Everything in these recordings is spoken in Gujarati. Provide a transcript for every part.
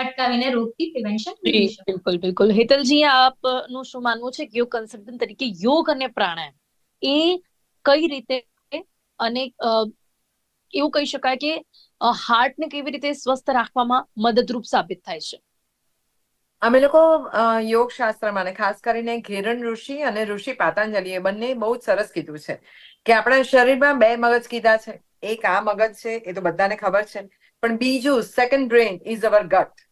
અટકાવીને રોગથી પ્રિવેન્શન જી મેળવી શકો. બિલકુલ બિલકુલ. હેતલજી, આપનું શું માનવું છે કે યોગ કન્સલ્ટન્ટ તરીકે યોગ અને પ્રાણાયામ એ કઈ રીતે અને એવું કહી શકાય કે હાર્ટને કેવી રીતે સ્વસ્થ રાખવામાં મદદરૂપ સાબિત થાય છે? અમે લોકો યોગ શાસ્ત્રમાં અને ખાસ કરીને ઘેરણ ઋષિ અને ઋષિ પાતંજલિએ બંને બહુ જ સરસ કીધું છે કે આપણા શરીરમાં બે મગજ કીધા છે. એક આ મગજ છે, એ તો બધાને ખબર છે, પણ બીજું સેકન્ડ બ્રેન ઇઝ અવર ગટ.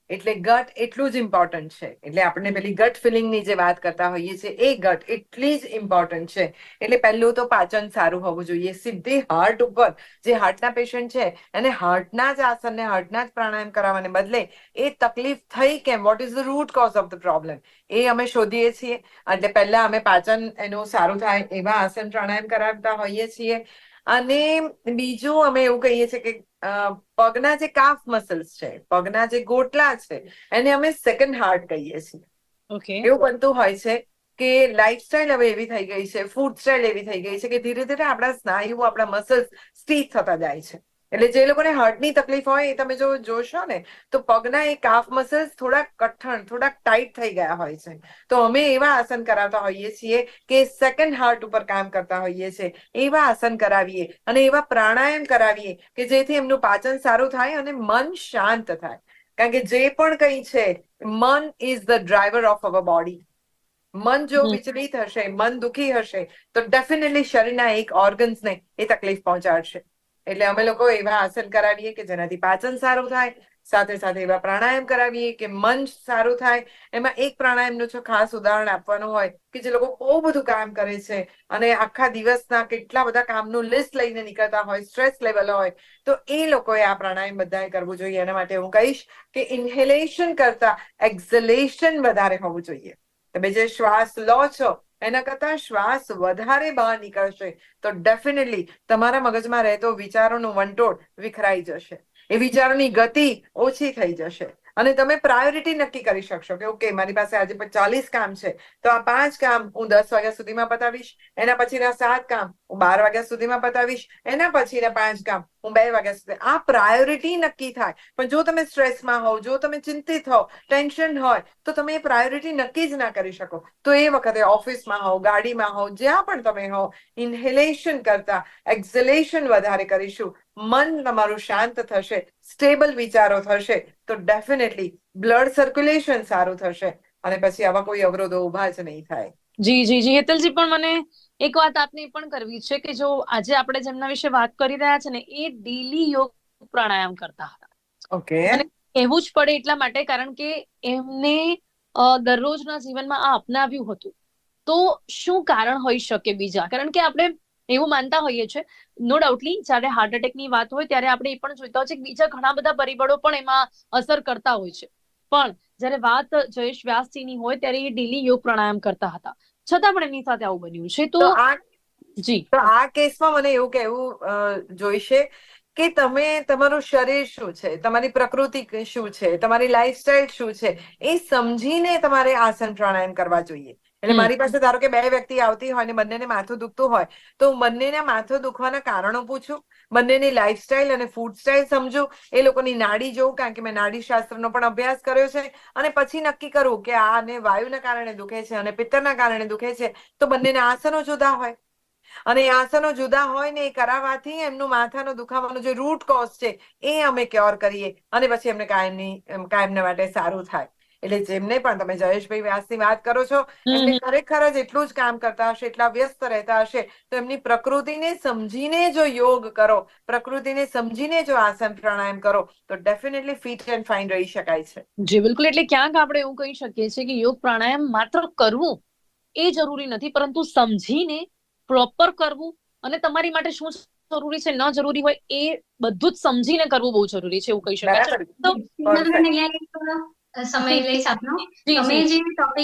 એટલે ગટ એટલું જ ઇમ્પોર્ટન્ટ છે. એટલે આપણે પેલી ગટ ફિલિંગની જે વાત કરતા હોઈએ છીએ, એ ગટ એટલી જ ઇમ્પોર્ટન્ટ છે. એટલે પહેલું તો પાચન સારું હોવું જોઈએ. સીધી હાર્ટ ઉપર, જે હાર્ટના પેશન્ટ છે એને હાર્ટના જ આસન ને હાર્ટના જ પ્રાણાયામ કરાવવાને બદલે એ તકલીફ થઈ કેમ, what is the root cause of the problem, એ અમે શોધીએ છીએ. એટલે પહેલા અમે પાચન એનું સારું થાય એવા આસન પ્રાણાયામ કરાવતા હોઈએ છીએ. અને બીજું અમે એવું કહીએ છીએ કે પગના જે કાફ મસલ્સ છે, પગના જે ગોટલા છે, એને અમે સેકન્ડ હાર્ટ કહીએ છીએ. ઓકે. એવું બનતું હોય છે કે લાઈફસ્ટાઈલ હવે એવી થઈ ગઈ છે, ફૂડ સ્ટાઇલ એવી થઈ ગઈ છે કે ધીરે ધીરે આપણા સ્નાયુઓ, આપણા મસલ્સ સ્ટીફ થતા જાય છે. એટલે જે લોકોને હાર્ટની તકલીફ હોય એ તમે જો જોશો ને તો પગના એ કાફ મસલ્સ થોડાક કઠણ, થોડાક ટાઈટ થઈ ગયા હોય છે. તો અમે એવા આસન કરાવતા હોઈએ છીએ કે સેકન્ડ હાર્ટ ઉપર કામ કરતા હોઈએ છીએ. એવા આસન કરાવીએ અને એવા પ્રાણાયામ કરાવીએ કે જેથી એમનું પાચન સારું થાય અને મન શાંત થાય. કારણ કે જે પણ કંઈ છે, મન is the driver of our body. મન જો વિચલિત હશે, મન દુખી હશે, તો ડેફિનેટલી શરીરના એક ઓર્ગન્સને એ તકલીફ પહોંચાડશે. એટલે અમે લોકો એવા આસન કરાવીએ કે જેનાથી પાચન સારું થાય, સાથે સાથે એવા પ્રાણાયામ કરાવીએ કે મન સારું થાય. એમાં એક પ્રાણાયામનું જો ખાસ ઉદાહરણ આપવાનું હોય કે જે લોકો બહુ બધું કામ કરે છે અને આખા દિવસના કેટલા બધા કામનું લિસ્ટ લઈને નીકળતા હોય, સ્ટ્રેસ લેવલ હોય, તો એ લોકોએ આ પ્રાણાયામ બધાએ કરવું જોઈએ. એના માટે હું કહીશ કે ઇન્હેલેશન કરતા એક્ઝલેશન વધારે હોવું જોઈએ. તમે જે શ્વાસ લો છો એના કરતા શ્વાસ વધારે બહાર નીકળશે તો ડેફિનેટલી તમારા મગજમાં રહેતો વિચારોનું વંટોળ વિખરાઈ જશે. એ વિચારોની ગતિ ઓછી થઈ જશે અને તમે પ્રાયોરિટી નક્કી કરી શકશો કે ઓકે, મારી પાસે આજે 40 કામ છે, તો આ 5 કામ હું 10 વાગ્યા સુધીમાં પતાવીશ, એના પછીના 7 કામ હું 12 વાગ્યા સુધીમાં પતાવીશ, એના પછીના 5 કામ હું 2 વાગ્યા સુધી. આ પ્રાયોરિટી નક્કી થાય. પણ જો તમે સ્ટ્રેસમાં હોવ, જો તમે ચિંતિત હો, ટેન્શન હોય, તો તમે એ પ્રાયોરિટી નક્કી જ ના કરી શકો. તો એ વખતે ઓફિસમાં હો, ગાડીમાં હો, જ્યાં પણ તમે હો, ઇન્હેલેશન કરતા એક્ઝલેશન વધારે કરીશું. મન તમારું શાંત થશે, સ્ટેબલ વિચારો થશે, તો ડેફિનેટલી બ્લડ સર્ક્યુલેશન સારું થશે અને પછી આવા કોઈ અવરોધો ઉભા જ નહીં થાય. જી જી જી. હેતલજી, પણ મને એક વાત આપને પણ કરવી છે કે જો આજે આપણે જેમના વિશે વાત કરી રહ્યા છે ને, એ ડેલી યોગ પ્રાણાયામ કરતા હતા. ઓકે. અને કહેવું જ પડે એટલા માટે કારણ કે એમને દરરોજના જીવનમાં આ અપનાવ્યું હતું. તો શું કારણ હોઈ શકે બીજા? કારણ કે આપણે એવું માનતા હોઈએ છીએ, નો ડાઉટલી, જ્યારે હાર્ટ એટેકની વાત હોય ત્યારે આપણે એ પણ જોઈતા હોય છે કે બીજા ઘણા બધા પરિબળો પણ એમાં અસર કરતા હોય છે. પણ જ્યારે વાત જયેશ વ્યાસજીની હોય ત્યારે એ ડેલી યોગ પ્રાણાયામ કરતા હતા, છતાં પણ એમની સાથે આવું બન્યું છે. તો આ કેસમાં મને એવું કહેવું જોઈશે કે તમે, તમારું શરીર શું છે, તમારી પ્રકૃતિ શું છે, તમારી લાઈફસ્ટાઈલ શું છે, એ સમજીને તમારે આસન પ્રાણાયામ કરવા જોઈએ. એટલે મારી પાસે ધારો કે 2 વ્યક્તિ આવતી હોય ને બંનેને માથું દુખતું હોય, તો હું બંનેના માથું દુખવાના કારણો પૂછું, બંનેની લાઈફસ્ટાઈલ અને ફૂડ સ્ટાઈલ સમજું, એ લોકોની નાડી જોઉં, કારણ કે મેં નાડી શાસ્ત્રનો પણ અભ્યાસ કર્યો છે, અને પછી નક્કી કરું કે આને વાયુના કારણે દુખે છે અને પિત્તના કારણે દુખે છે. તો બંનેના આસનો જુદા હોય અને આસનો જુદા હોય ને એ કરાવવાથી એમનું માથાનો દુખાવાનો જે રૂટ કોઝ છે એ અમે ક્યોર કરીએ અને પછી એમને કાયમને માટે સારું થાય. એટલે જેમને પણ તમે જયેશભાઈ વ્યાસની વાત કરો છો, એમને ખરેખર જ એટલું જ કામ કરતા હશે, એટલા વ્યસ્ત રહેતા હશે, તો એમની પ્રકૃતિને સમજીને જો યોગ કરો, પ્રકૃતિને સમજીને જો આસન પ્રાણાયામ કરો, તો ડેફિનેટલી ફિટ એન્ડ ફાઇન રહી શકાય છે. જી બિલકુલ. એટલે ક્યાંક આપણે એવું કહી શકીએ છીએ કે યોગ પ્રાણાયામ માત્ર કરવું એ જરૂરી નથી, પરંતુ સમજીને પ્રોપર કરવું અને તમારી માટે શું જરૂરી છે, ન જરૂરી હોય, એ બધું જ સમજીને કરવું બહુ જરૂરી છે, એવું કહી શકાય છે. સમય લઈશ આપનો. તમે જે ટોપિક